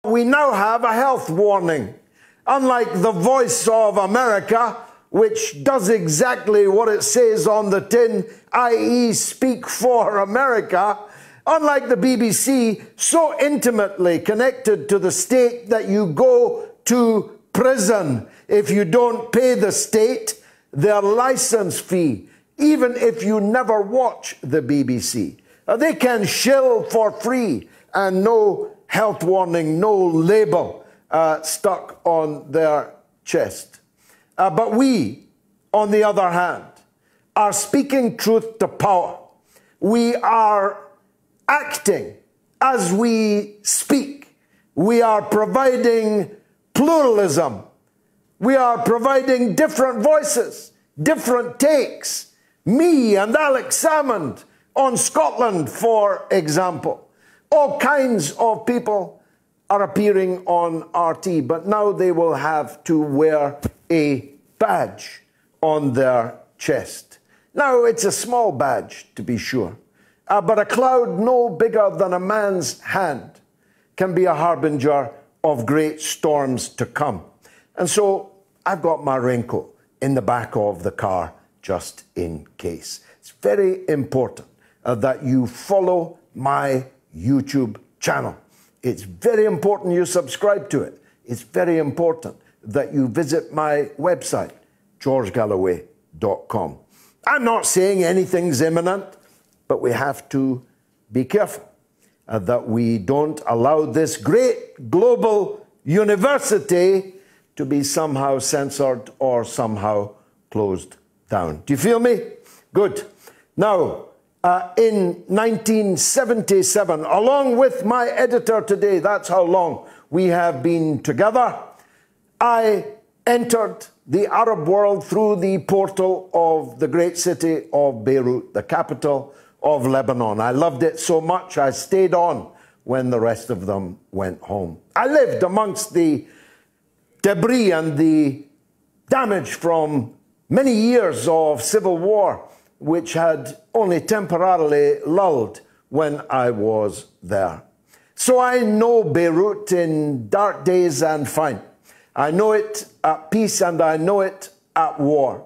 We now have a health warning. Unlike the Voice of America, which does exactly what it says on the tin, i.e. speak for America, unlike the BBC, so intimately connected to the state that you go to prison if you don't pay the state their license fee, even if you never watch the BBC. They can shill for free and no health warning, no label stuck on their chest. But we, on the other hand, are speaking truth to power. We are acting as we speak. We are providing pluralism. We are providing different voices, different takes. Me and Alex Salmond on Scotland, for example. All kinds of people are appearing on RT, but now they will have to wear a badge on their chest. Now, it's a small badge, to be sure, but a cloud no bigger than a man's hand can be a harbinger of great storms to come. And so I've got my raincoat in the back of the car just in case. It's very important that you follow my YouTube channel. It's very important you subscribe to it. It's very important that you visit my website, georgegalloway.com. I'm not saying anything's imminent, but we have to be careful that we don't allow this great global university to be somehow censored or somehow closed down. Do you feel me? Good. Now, in 1977, along with my editor today, that's how long we have been together, I entered the Arab world through the portal of the great city of Beirut, the capital of Lebanon. I loved it so much, I stayed on when the rest of them went home. I lived amongst the debris and the damage from many years of civil war, which had only temporarily lulled when I was there. So I know Beirut in dark days and fine. I know it at peace and I know it at war.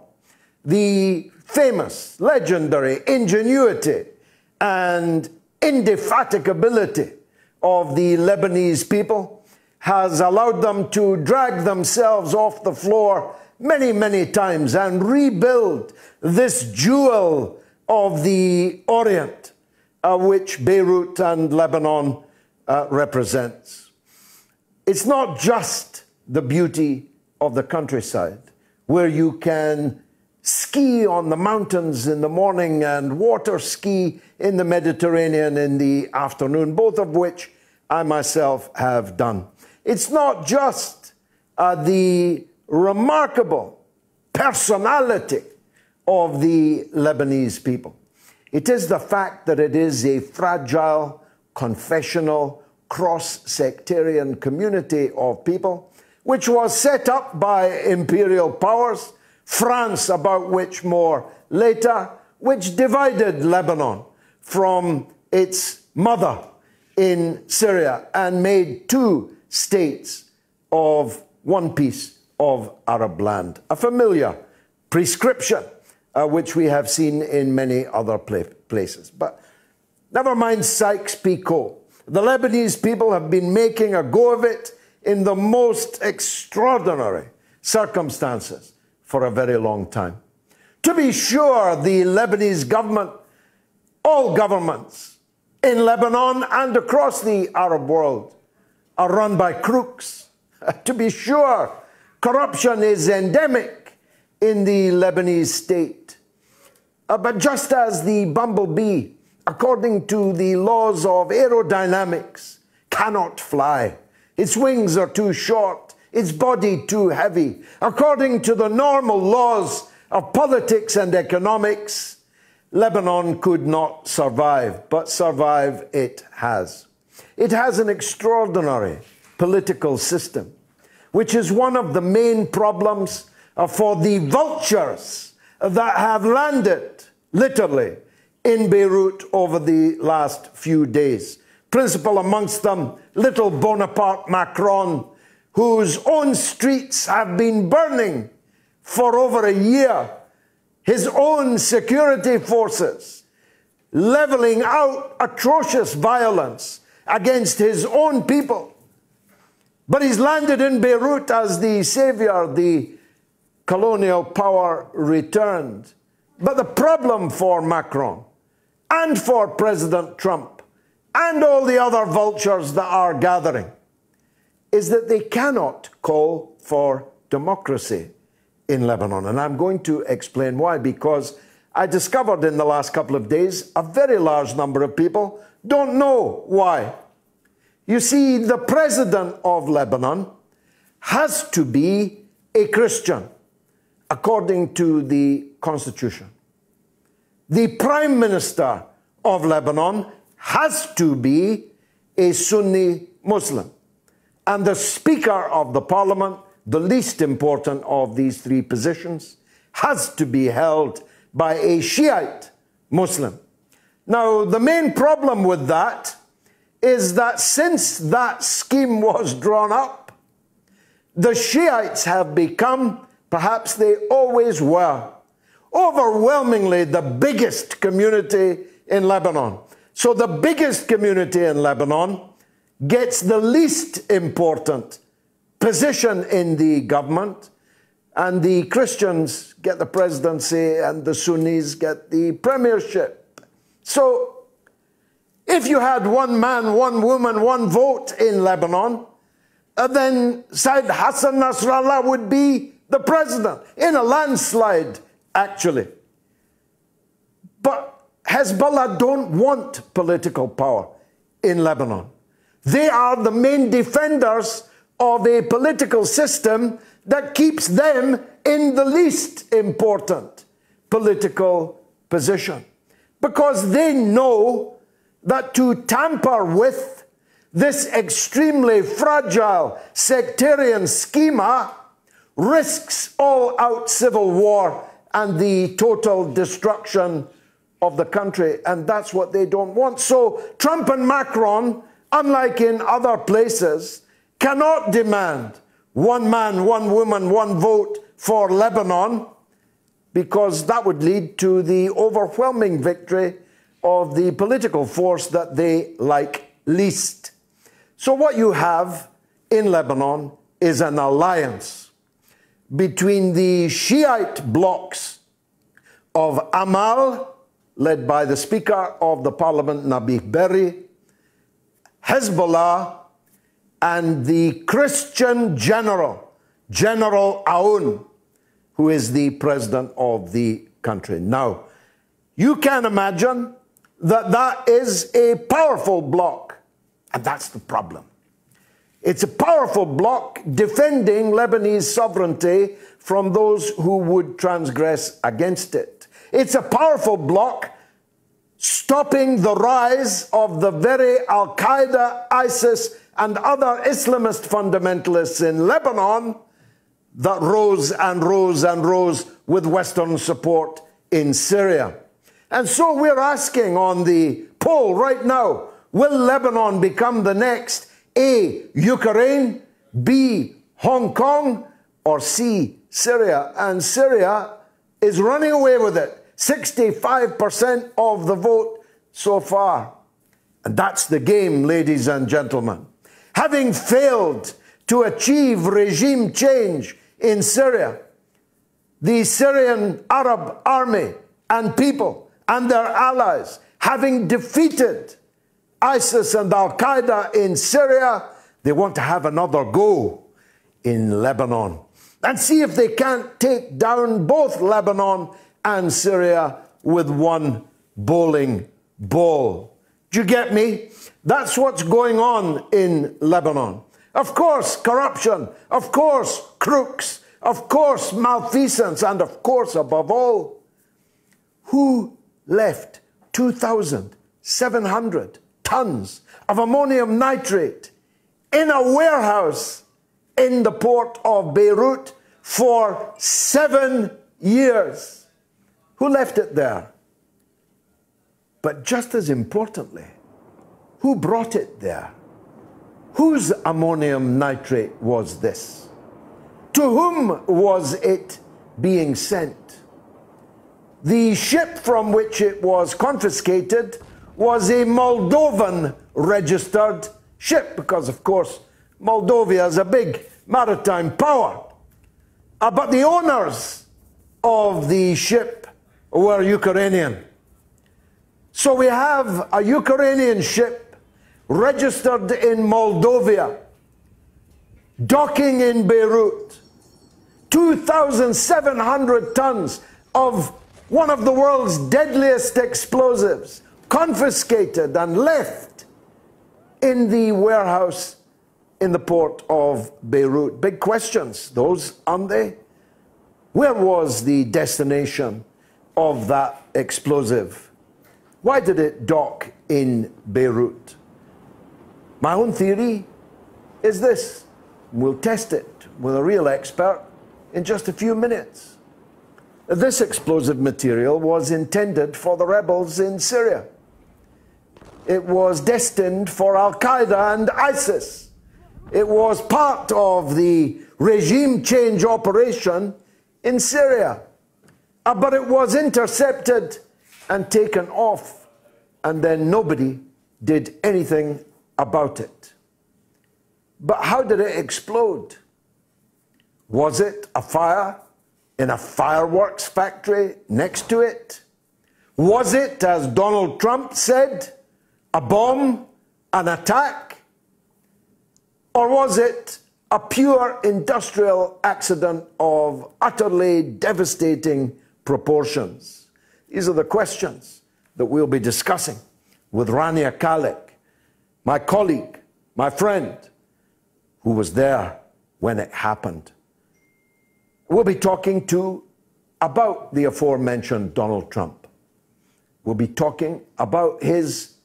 The famous, legendary ingenuity and indefatigability of the Lebanese people has allowed them to drag themselves off the floor many, many times and rebuild this jewel of the Orient, which Beirut and Lebanon represents. It's not just the beauty of the countryside, where you can ski on the mountains in the morning and water ski in the Mediterranean in the afternoon, both of which I myself have done. It's not just the remarkable personality of the Lebanese people. It is the fact that it is a fragile, confessional, cross-sectarian community of people, which was set up by imperial powers, France, about which more later, which divided Lebanon from its mother in Syria and made two states of one piece of Arab land. A familiar prescription, which we have seen in many other places. But never mind Sykes-Picot. The Lebanese people have been making a go of it in the most extraordinary circumstances for a very long time. To be sure, the Lebanese government, all governments in Lebanon and across the Arab world, are run by crooks. To be sure, corruption is endemic in the Lebanese state. But just as the bumblebee, according to the laws of aerodynamics, cannot fly, its wings are too short, its body too heavy, according to the normal laws of politics and economics, Lebanon could not survive, but survive it has. It has an extraordinary political system, which is one of the main problems for the vultures that have landed, literally, in Beirut over the last few days. Principal amongst them, little Bonaparte Macron, whose own streets have been burning for over a year, his own security forces leveling out atrocious violence against his own people. But he's landed in Beirut as the saviour, the colonial power returned. But the problem for Macron and for President Trump and all the other vultures that are gathering is that they cannot call for democracy in Lebanon. And I'm going to explain why, because I discovered in the last couple of days a very large number of people don't know why. You see, the president of Lebanon has to be a Christian, according to the Constitution. The Prime Minister of Lebanon has to be a Sunni Muslim. And the Speaker of the Parliament, the least important of these three positions, has to be held by a Shiite Muslim. Now, the main problem with that is that since that scheme was drawn up, the Shiites have become, perhaps they always were, overwhelmingly the biggest community in Lebanon. So the biggest community in Lebanon gets the least important position in the government, and the Christians get the presidency and the Sunnis get the premiership. So if you had one man, one woman, one vote in Lebanon, then Said Hassan Nasrallah would be the president, in a landslide, actually. But Hezbollah don't want political power in Lebanon. They are the main defenders of a political system that keeps them in the least important political position. Because they know that to tamper with this extremely fragile sectarian schema risks all-out civil war and the total destruction of the country. And that's what they don't want. So Trump and Macron, unlike in other places, cannot demand one man, one woman, one vote for Lebanon, because that would lead to the overwhelming victory of the political force that they like least. So what you have in Lebanon is an alliance between the Shiite blocs of Amal, led by the Speaker of the Parliament, Nabih Berri, Hezbollah, and the Christian General Aoun, who is the president of the country. Now, you can imagine that that is a powerful bloc, and that's the problem. It's a powerful bloc defending Lebanese sovereignty from those who would transgress against it. It's a powerful bloc stopping the rise of the very Al-Qaeda, ISIS, and other Islamist fundamentalists in Lebanon that rose and rose and rose with Western support in Syria. And so we're asking on the poll right now, will Lebanon become the next A, Ukraine, B, Hong Kong, or C, Syria? And Syria is running away with it. 65% of the vote so far. And that's the game, ladies and gentlemen. Having failed to achieve regime change in Syria, the Syrian Arab army and people and their allies, having defeated ISIS and Al-Qaeda in Syria, they want to have another go in Lebanon and see if they can't take down both Lebanon and Syria with one bowling ball. Do you get me? That's what's going on in Lebanon. Of course, corruption. Of course, crooks. Of course, malfeasance. And of course, above all, who left 2,700 tons of ammonium nitrate in a warehouse in the port of Beirut for 7 years? Who left it there? But just as importantly, who brought it there? Whose ammonium nitrate was this? To whom was it being sent? The ship from which it was confiscated was a Moldovan registered ship, because of course Moldova is a big maritime power. But the owners of the ship were Ukrainian. So we have a Ukrainian ship registered in Moldova, docking in Beirut, 2,700 tons of one of the world's deadliest explosives, confiscated and left in the warehouse in the port of Beirut. Big questions, those, aren't they? Where was the destination of that explosive? Why did it dock in Beirut? My own theory is this. We'll test it with a real expert in just a few minutes. This explosive material was intended for the rebels in Syria. It was destined for Al-Qaeda and ISIS. It was part of the regime change operation in Syria. But it was intercepted and taken off, and then nobody did anything about it. But how did it explode? Was it a fire in a fireworks factory next to it? Was it, as Donald Trump said, a bomb, an attack? Or was it a pure industrial accident of utterly devastating proportions? These are the questions that we'll be discussing with Rania Khalek, my colleague, my friend, who was there when it happened. We'll be talking too about the aforementioned Donald Trump. We'll be talking about his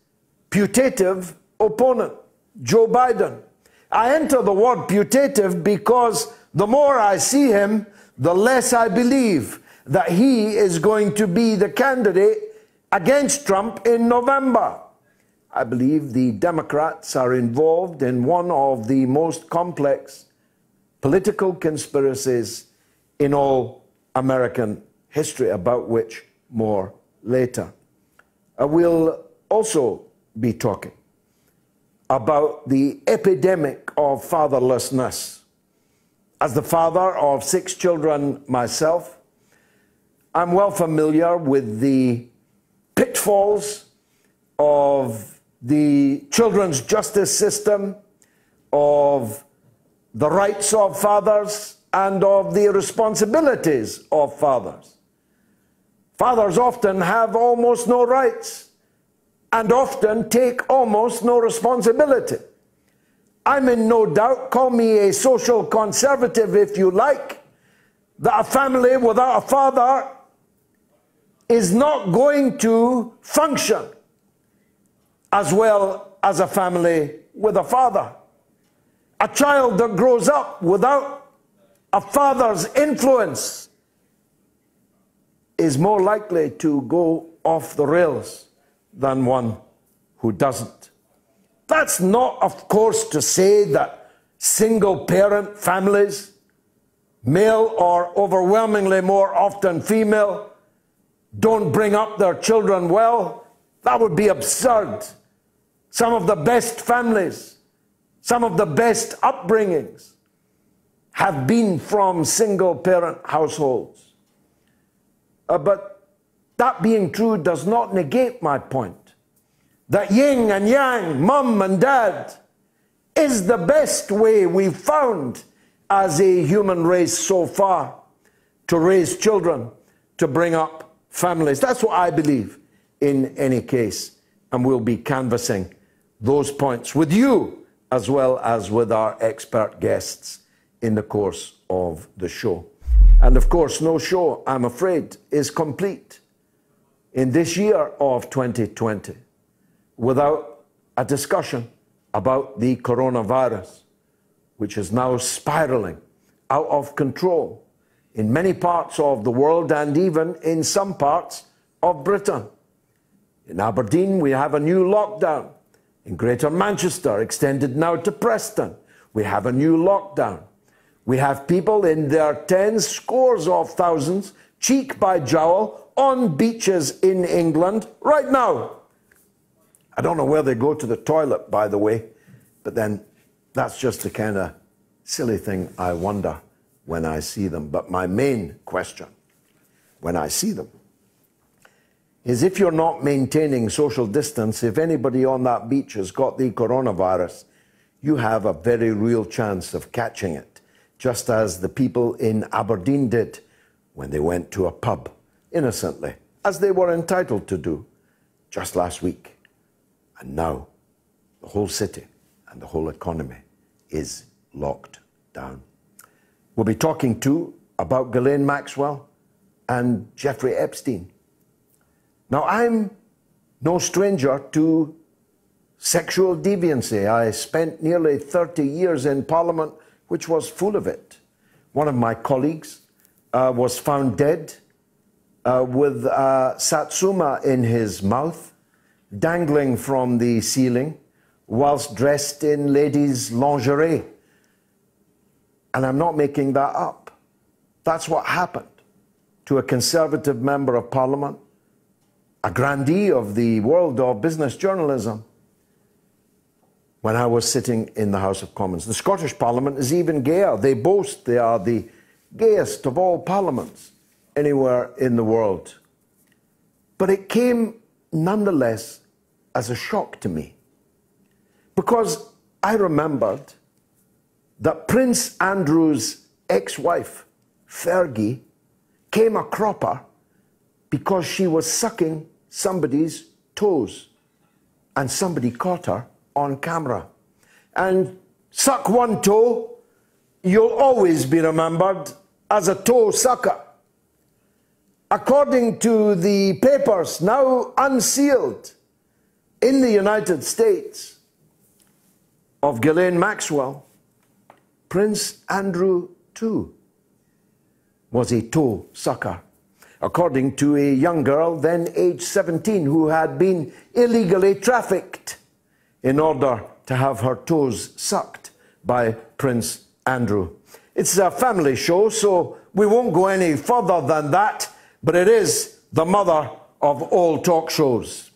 putative opponent, Joe Biden. I enter the word putative because the more I see him, the less I believe that he is going to be the candidate against Trump in November. I believe the Democrats are involved in one of the most complex political conspiracies in all American history, about which more later. We'll also be talking about the epidemic of fatherlessness. As the father of 6 children myself, I'm well familiar with the pitfalls of the children's justice system, of the rights of fathers, and of the responsibilities of fathers. Fathers often have almost no rights and often take almost no responsibility. I'm in no doubt, call me a social conservative if you like, that a family without a father is not going to function as well as a family with a father. A child that grows up without a father's influence is more likely to go off the rails than one who doesn't. That's not, of course, to say that single-parent families, male or overwhelmingly more often female, don't bring up their children well. That would be absurd. Some of the best families, some of the best upbringings have been from single-parent households. But that being true does not negate my point that yin and yang, mum and dad, is the best way we've found as a human race so far to raise children, to bring up families. That's what I believe in any case, and we'll be canvassing those points with you as well as with our expert guests in the course of the show. And of course, no show, I'm afraid, is complete in this year of 2020 without a discussion about the coronavirus, which is now spiraling out of control in many parts of the world and even in some parts of Britain. In Aberdeen, we have a new lockdown. In Greater Manchester, extended now to Preston, we have a new lockdown. We have people in their tens, scores of thousands, cheek by jowl, on beaches in England right now. I don't know where they go to the toilet, by the way, but then that's just the kind of silly thing I wonder when I see them. But my main question when I see them is, if you're not maintaining social distance, if anybody on that beach has got the coronavirus, you have a very real chance of catching it, just as the people in Aberdeen did when they went to a pub innocently, as they were entitled to do just last week. And now the whole city and the whole economy is locked down. We'll be talking too about Ghislaine Maxwell and Jeffrey Epstein. Now, I'm no stranger to sexual deviancy. I spent nearly 30 years in Parliament, which was full of it. One of my colleagues was found dead with satsuma in his mouth, dangling from the ceiling, whilst dressed in ladies' lingerie. And I'm not making that up. That's what happened to a Conservative member of Parliament, a grandee of the world of business journalism, when I was sitting in the House of Commons. The Scottish Parliament is even gayer. They boast they are the gayest of all parliaments anywhere in the world. But it came nonetheless as a shock to me, because I remembered that Prince Andrew's ex-wife, Fergie, came a cropper because she was sucking somebody's toes, and somebody caught her on camera. And suck one toe, you'll always be remembered as a toe sucker. According to the papers now unsealed in the United States of Ghislaine Maxwell, Prince Andrew too was a toe sucker, according to a young girl then aged 17 who had been illegally trafficked in order to have her toes sucked by Prince Andrew. It's a family show, so we won't go any further than that, but it is the mother of all talk shows.